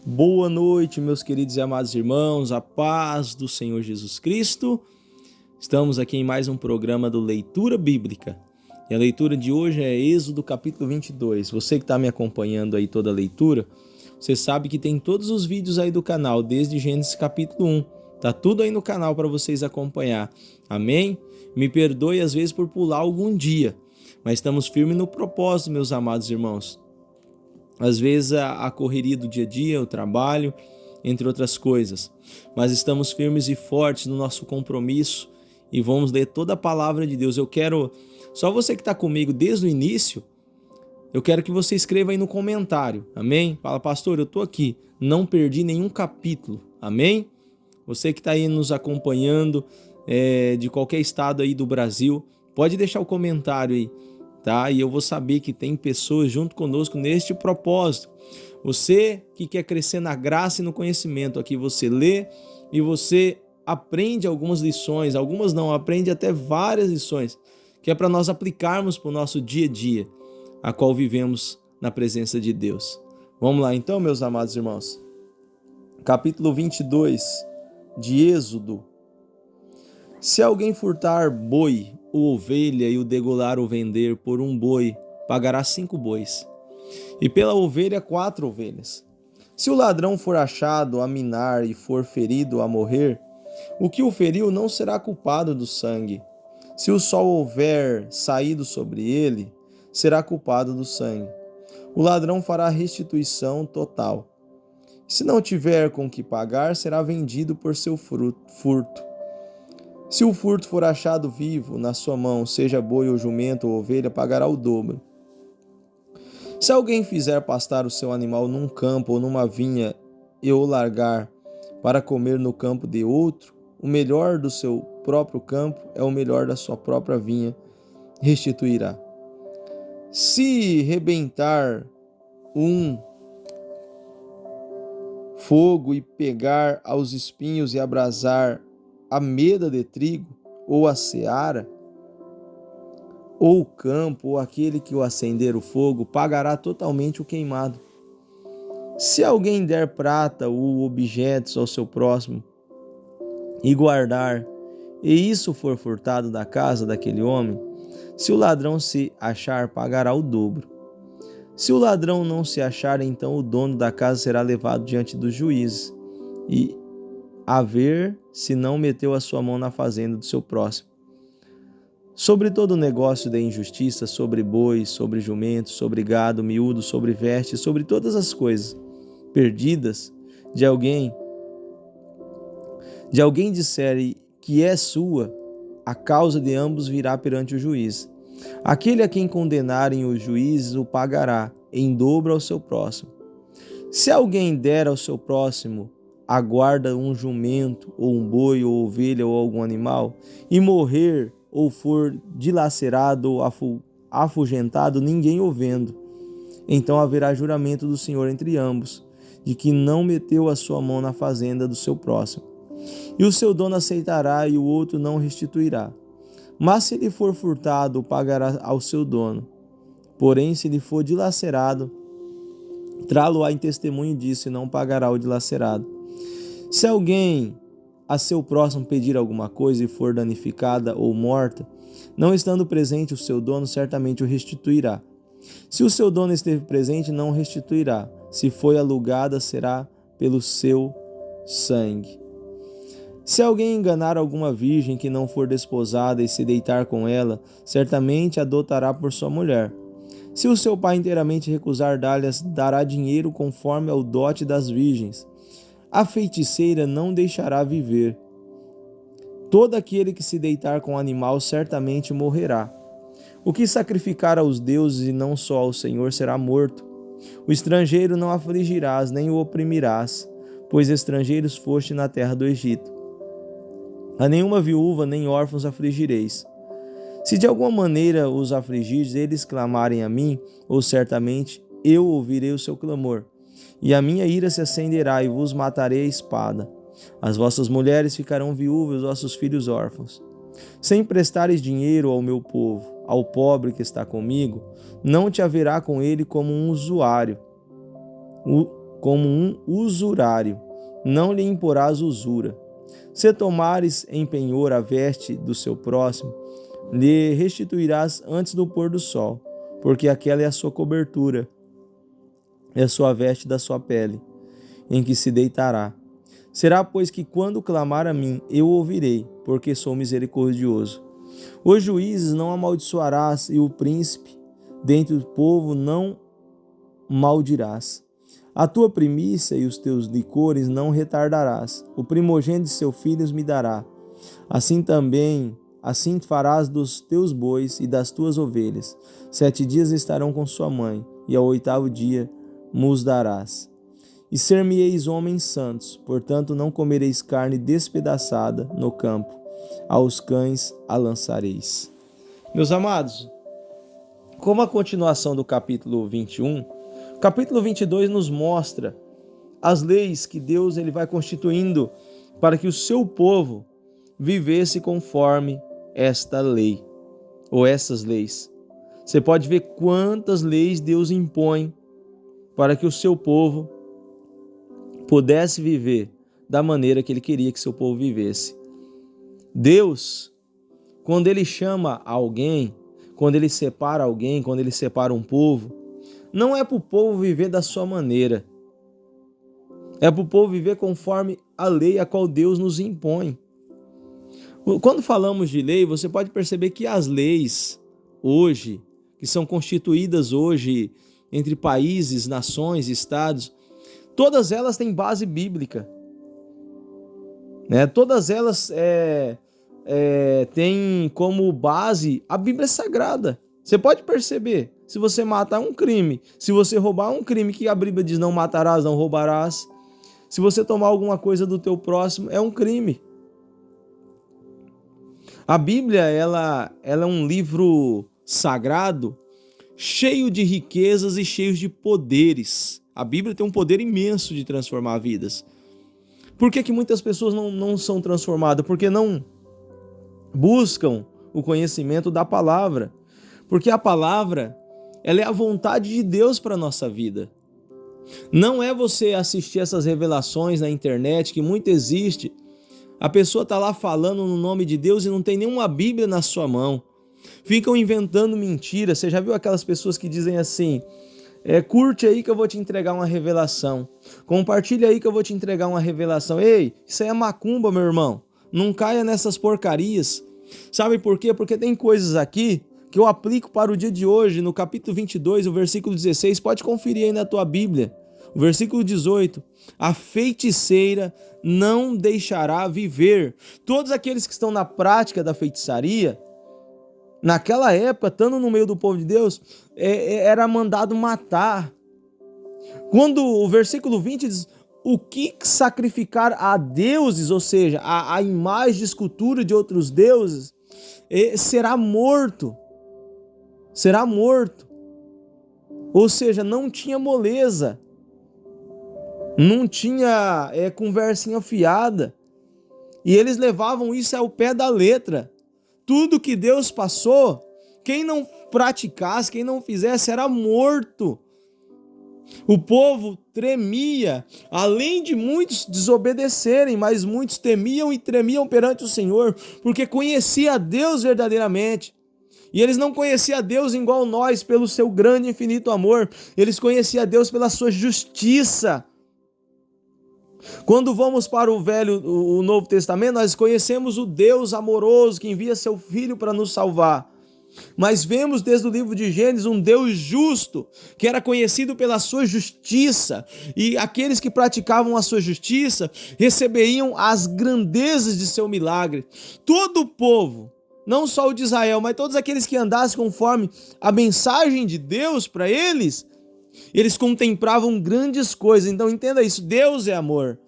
Boa noite, meus queridos e amados irmãos, a paz do Senhor Jesus Cristo. Estamos aqui em mais um programa do Leitura Bíblica. E a leitura de hoje é Êxodo capítulo 22. Você que está me acompanhando aí toda a leitura, você sabe que tem todos os vídeos aí do canal, desde Gênesis capítulo 1. Tá tudo aí no canal para vocês acompanhar. Amém? Me perdoe às vezes por pular algum dia, mas estamos firmes no propósito, meus amados irmãos. Às vezes a correria do dia a dia, o trabalho, entre outras coisas. Mas estamos firmes e fortes no nosso compromisso e vamos ler toda a palavra de Deus. Só você que está comigo desde o início, eu quero que você escreva aí no comentário, amém? Fala, pastor, eu estou aqui, não perdi nenhum capítulo, amém? Você que está aí nos acompanhando de qualquer estado aí do Brasil, pode deixar o comentário aí. Tá? E eu vou saber que tem pessoas junto conosco neste propósito. Você que quer crescer na graça e no conhecimento, aqui você lê e você aprende algumas lições, algumas não, aprende até várias lições, que é para nós aplicarmos para o nosso dia a dia, a qual vivemos na presença de Deus. Vamos lá então, meus amados irmãos. Capítulo 22 de Êxodo. Se alguém furtar boi ou ovelha e o degolar ou vender por um boi, pagará 5 bois, e pela ovelha 4 ovelhas. Se o ladrão for achado a minar e for ferido a morrer, o que o feriu não será culpado do sangue. Se o sol houver saído sobre ele, será culpado do sangue. O ladrão fará restituição total. Se não tiver com que pagar, será vendido por seu furto. Se o furto for achado vivo na sua mão, seja boi ou jumento ou ovelha, pagará o dobro. Se alguém fizer pastar o seu animal num campo ou numa vinha e o largar para comer no campo de outro, o melhor do seu próprio campo é o melhor da sua própria vinha, restituirá. Se rebentar um fogo e pegar aos espinhos e abrasar a meda de trigo, ou a seara, ou o campo, ou aquele que o acender o fogo, pagará totalmente o queimado. Se alguém der prata ou objetos ao seu próximo e guardar, e isso for furtado da casa daquele homem, se o ladrão se achar, pagará o dobro. Se o ladrão não se achar, então o dono da casa será levado diante dos juízes, e a ver se não meteu a sua mão na fazenda do seu próximo. Sobre todo negócio de injustiça, sobre bois, sobre jumentos, sobre gado, miúdo, sobre vestes, sobre todas as coisas perdidas de alguém disser que é sua, a causa de ambos virá perante o juiz. Aquele a quem condenarem os juízes o pagará em dobro ao seu próximo. Se alguém der ao seu próximo a guarda um jumento, ou um boi, ou ovelha, ou algum animal, e morrer, ou for dilacerado ou afugentado, ninguém o vendo. Então haverá juramento do Senhor entre ambos, de que não meteu a sua mão na fazenda do seu próximo. E o seu dono aceitará e o outro não restituirá. Mas se ele for furtado, pagará ao seu dono. Porém, se ele for dilacerado, trá-lo-á em testemunho disso e não pagará o dilacerado. Se alguém a seu próximo pedir alguma coisa e for danificada ou morta, não estando presente o seu dono, certamente o restituirá. Se o seu dono esteve presente, não restituirá. Se foi alugada, será pelo seu sangue. Se alguém enganar alguma virgem que não for desposada e se deitar com ela, certamente a adotará por sua mulher. Se o seu pai inteiramente recusar dar-lhes, dará dinheiro conforme ao dote das virgens. A feiticeira não deixará viver. Todo aquele que se deitar com o animal certamente morrerá. O que sacrificar aos deuses e não só ao Senhor será morto. O estrangeiro não afligirás, nem o oprimirás, pois estrangeiros foste na terra do Egito. A nenhuma viúva nem órfãos afligireis. Se de alguma maneira os afligirdes, eles clamarem a mim, ou certamente eu ouvirei o seu clamor. E a minha ira se acenderá e vos matarei a espada. As vossas mulheres ficarão viúvas, os vossos filhos órfãos. Se emprestares dinheiro ao meu povo, ao pobre que está comigo, não te haverá com ele como um usuário. como um usurário, não lhe imporás usura. Se tomares em penhor a veste do seu próximo, lhe restituirás antes do pôr do sol, porque aquela é a sua cobertura, é a sua veste da sua pele, em que se deitará. Será, pois, que quando clamar a mim, eu ouvirei, porque sou misericordioso. Os juízes não amaldiçoarás, e o príncipe dentre o povo não maldirás. A tua primícia e os teus licores não retardarás. O primogênito de seus filhos me dará. Assim farás dos teus bois e das tuas ovelhas. 7 dias estarão com sua mãe, e ao 8º dia mos darás. E ser-me-eis homens santos, portanto não comereis carne despedaçada no campo, aos cães a lançareis. Meus amados, como a continuação do capítulo 21, o capítulo 22 nos mostra as leis que Deus ele vai constituindo para que o seu povo vivesse conforme esta lei, ou essas leis. Você pode ver quantas leis Deus impõe para que o seu povo pudesse viver da maneira que ele queria que seu povo vivesse. Deus, quando ele chama alguém, quando ele separa alguém, quando ele separa um povo, não é para o povo viver da sua maneira. É para o povo viver conforme a lei a qual Deus nos impõe. Quando falamos de lei, você pode perceber que as leis hoje, que são constituídas hoje entre países, nações, estados, todas elas têm base bíblica. Todas elas têm como base a Bíblia Sagrada. Você pode perceber, se você matar um crime, se você roubar um crime que a Bíblia diz não matarás, não roubarás, se você tomar alguma coisa do teu próximo, é um crime. A Bíblia ela é um livro sagrado, cheio de riquezas e cheio de poderes. A Bíblia tem um poder imenso de transformar vidas. Por que muitas pessoas não são transformadas? Porque não buscam o conhecimento da palavra. Porque a palavra, ela é a vontade de Deus para a nossa vida. Não é você assistir essas revelações na internet, que muito existe. A pessoa está lá falando no nome de Deus e não tem nenhuma Bíblia na sua mão. Ficam inventando mentiras. Você já viu aquelas pessoas que dizem assim: curte aí que eu vou te entregar uma revelação. Compartilha aí que eu vou te entregar uma revelação. Ei, isso aí é macumba, meu irmão. Não caia nessas porcarias. Sabe por quê? Porque tem coisas aqui que eu aplico para o dia de hoje, no capítulo 22, o versículo 16. Pode conferir aí na tua Bíblia. O versículo 18. A feiticeira não deixará viver. Todos aqueles que estão na prática da feitiçaria, naquela época, estando no meio do povo de Deus, era mandado matar. Quando o versículo 20 diz: o que sacrificar a deuses, ou seja, a imagem de escultura de outros deuses, será morto. Será morto. Ou seja, não tinha moleza. Não tinha conversinha fiada. E eles levavam isso ao pé da letra. Tudo que Deus passou, quem não praticasse, quem não fizesse, era morto. O povo tremia, além de muitos desobedecerem, mas muitos temiam e tremiam perante o Senhor, porque conhecia a Deus verdadeiramente. E eles não conheciam a Deus igual nós, pelo seu grande e infinito amor. Eles conheciam a Deus pela sua justiça. Quando vamos para o Novo Testamento, nós conhecemos o Deus amoroso que envia seu Filho para nos salvar. Mas vemos desde o livro de Gênesis um Deus justo, que era conhecido pela sua justiça, e aqueles que praticavam a sua justiça receberiam as grandezas de seu milagre. Todo o povo, não só o de Israel, mas todos aqueles que andassem conforme a mensagem de Deus para eles contemplavam grandes coisas. Então entenda isso, Deus é amor,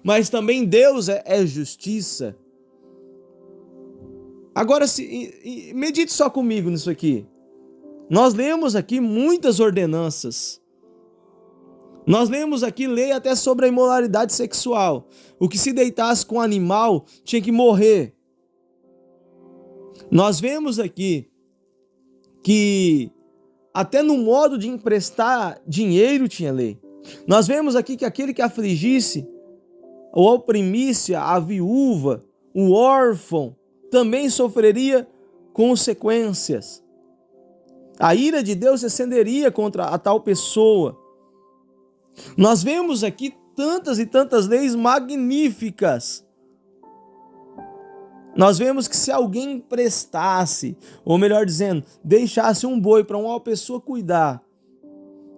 mas também Deus é justiça. Agora, medite só comigo nisso aqui. Nós lemos aqui muitas ordenanças. Nós lemos aqui lei até sobre a imoralidade sexual. O que se deitasse com animal tinha que morrer. Nós vemos aqui que até no modo de emprestar dinheiro tinha lei. Nós vemos aqui que aquele que afligisse ou oprimisse a viúva, o órfão, também sofreria consequências. A ira de Deus se acenderia contra a tal pessoa. Nós vemos aqui tantas e tantas leis magníficas. Nós vemos que se alguém emprestasse, ou melhor dizendo, deixasse um boi para uma pessoa cuidar,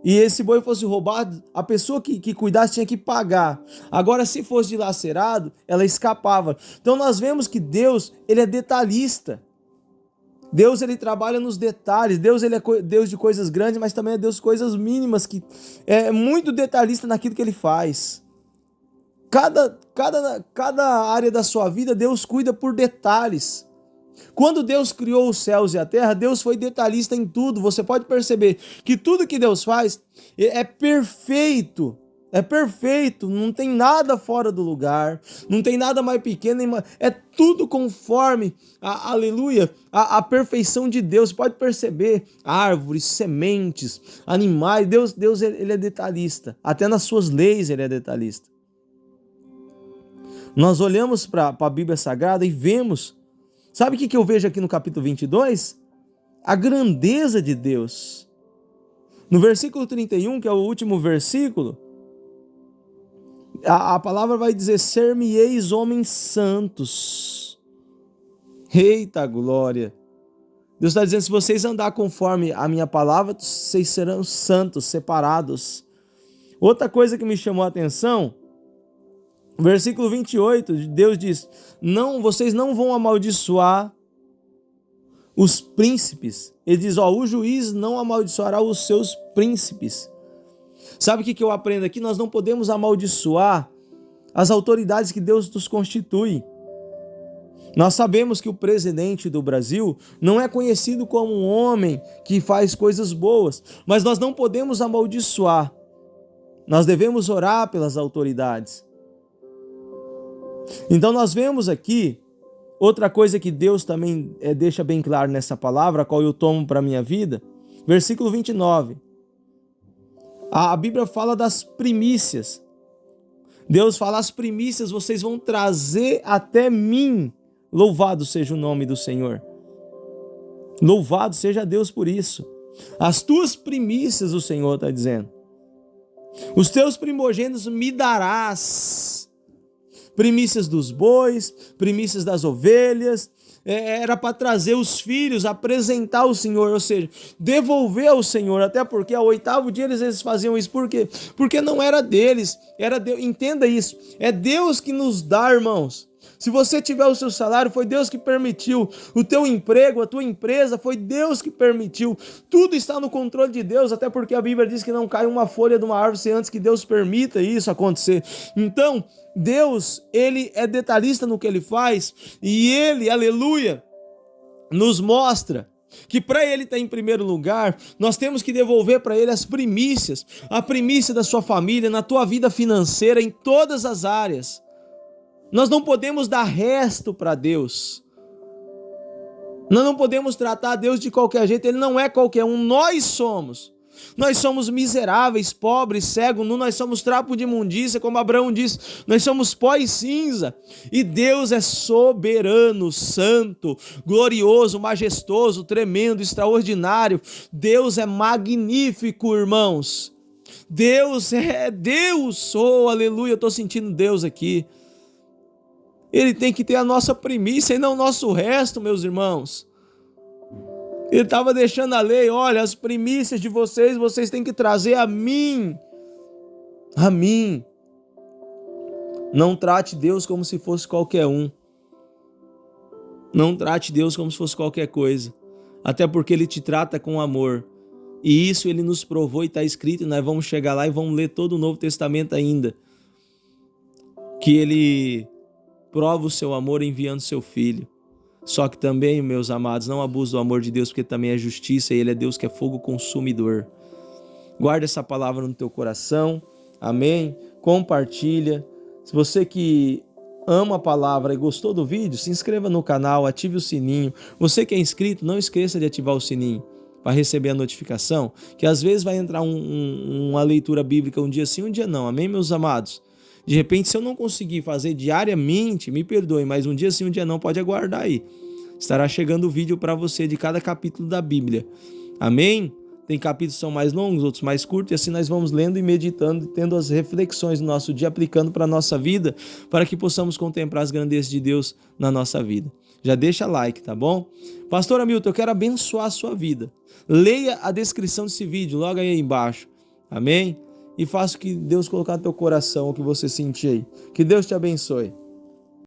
e esse boi fosse roubado, a pessoa que cuidasse tinha que pagar. Agora, se fosse dilacerado, ela escapava. Então nós vemos que Deus, ele é detalhista. Deus, ele trabalha nos detalhes. Deus, ele é Deus de coisas grandes, mas também é Deus de coisas mínimas, que é muito detalhista naquilo que ele faz. Cada área da sua vida, Deus cuida por detalhes. Quando Deus criou os céus e a terra, Deus foi detalhista em tudo. Você pode perceber que tudo que Deus faz é perfeito. É perfeito, não tem nada fora do lugar, não tem nada mais pequeno, é tudo conforme, aleluia, a perfeição de Deus. Você pode perceber árvores, sementes, animais. Deus ele é detalhista, até nas suas leis ele é detalhista. Nós olhamos para a Bíblia Sagrada e vemos, sabe o que eu vejo aqui no capítulo 22? A grandeza de Deus. No versículo 31, que é o último versículo, a palavra vai dizer: ser-me-eis homens santos. Eita glória! Deus está dizendo: se vocês andar conforme a minha palavra, vocês serão santos, separados. Outra coisa que me chamou a atenção, versículo 28, Deus diz: vocês não vão amaldiçoar os príncipes. Ele diz: o juiz não amaldiçoará os seus príncipes. Sabe o que eu aprendo aqui? Nós não podemos amaldiçoar as autoridades que Deus nos constitui. Nós sabemos que o presidente do Brasil não é conhecido como um homem que faz coisas boas, mas nós não podemos amaldiçoar. Nós devemos orar pelas autoridades. Então nós vemos aqui outra coisa que Deus também deixa bem claro nessa palavra, a qual eu tomo para a minha vida. Versículo 29. A Bíblia fala das primícias. Deus fala: as primícias vocês vão trazer até mim. Louvado seja o nome do Senhor. Louvado seja Deus por isso. As tuas primícias, o Senhor está dizendo. Os teus primogênitos me darás. Primícias dos bois, primícias das ovelhas. Era para trazer os filhos, apresentar ao Senhor, ou seja, devolver ao Senhor, até porque ao 8º dia eles faziam isso. Por quê? Porque não era deles, era Deus. Entenda isso, é Deus que nos dá, irmãos. Se você tiver o seu salário, foi Deus que permitiu. O teu emprego, a tua empresa, foi Deus que permitiu. Tudo está no controle de Deus, até porque a Bíblia diz que não cai uma folha de uma árvore sem antes que Deus permita isso acontecer. Então, Deus, ele é detalhista no que ele faz, e ele, aleluia, nos mostra que para ele estar em primeiro lugar, nós temos que devolver para ele as primícias, a primícia da sua família, na tua vida financeira, em todas as áreas. Nós não podemos dar resto para Deus. Nós não podemos tratar Deus de qualquer jeito. Ele não é qualquer um. Nós somos miseráveis, pobres, cegos, nós somos trapo de imundícia, como Abraão disse. Nós somos pó e cinza. E Deus é soberano, santo, glorioso, majestoso, tremendo, extraordinário. Deus é magnífico, irmãos. Deus é Deus. Oh, aleluia, eu estou sentindo Deus aqui. Ele tem que ter a nossa primícia e não o nosso resto, meus irmãos. Ele estava deixando a lei: olha, as primícias de vocês têm que trazer a mim. A mim. Não trate Deus como se fosse qualquer um. Não trate Deus como se fosse qualquer coisa. Até porque Ele te trata com amor. E isso Ele nos provou e está escrito, e nós vamos chegar lá e vamos ler todo o Novo Testamento ainda. Que Ele prova o seu amor enviando seu Filho. Só que também, meus amados, não abuse do amor de Deus, porque também é justiça e Ele é Deus que é fogo consumidor. Guarda essa palavra no teu coração. Amém? Compartilha. Se você que ama a palavra e gostou do vídeo, se inscreva no canal, ative o sininho. Você que é inscrito, não esqueça de ativar o sininho. para receber a notificação, que às vezes vai entrar uma leitura bíblica um dia sim, um dia não. Amém, meus amados? De repente, se eu não conseguir fazer diariamente, me perdoe, mas um dia sim, um dia não, pode aguardar aí. Estará chegando o vídeo para você de cada capítulo da Bíblia. Amém? Tem capítulos que são mais longos, outros mais curtos, e assim nós vamos lendo e meditando, tendo as reflexões do nosso dia, aplicando para a nossa vida, para que possamos contemplar as grandezas de Deus na nossa vida. Já deixa like, tá bom? Pastor Hamilton, eu quero abençoar a sua vida. Leia a descrição desse vídeo, logo aí embaixo. Amém? E faça o que Deus colocar no teu coração, o que você sentir aí. Que Deus te abençoe.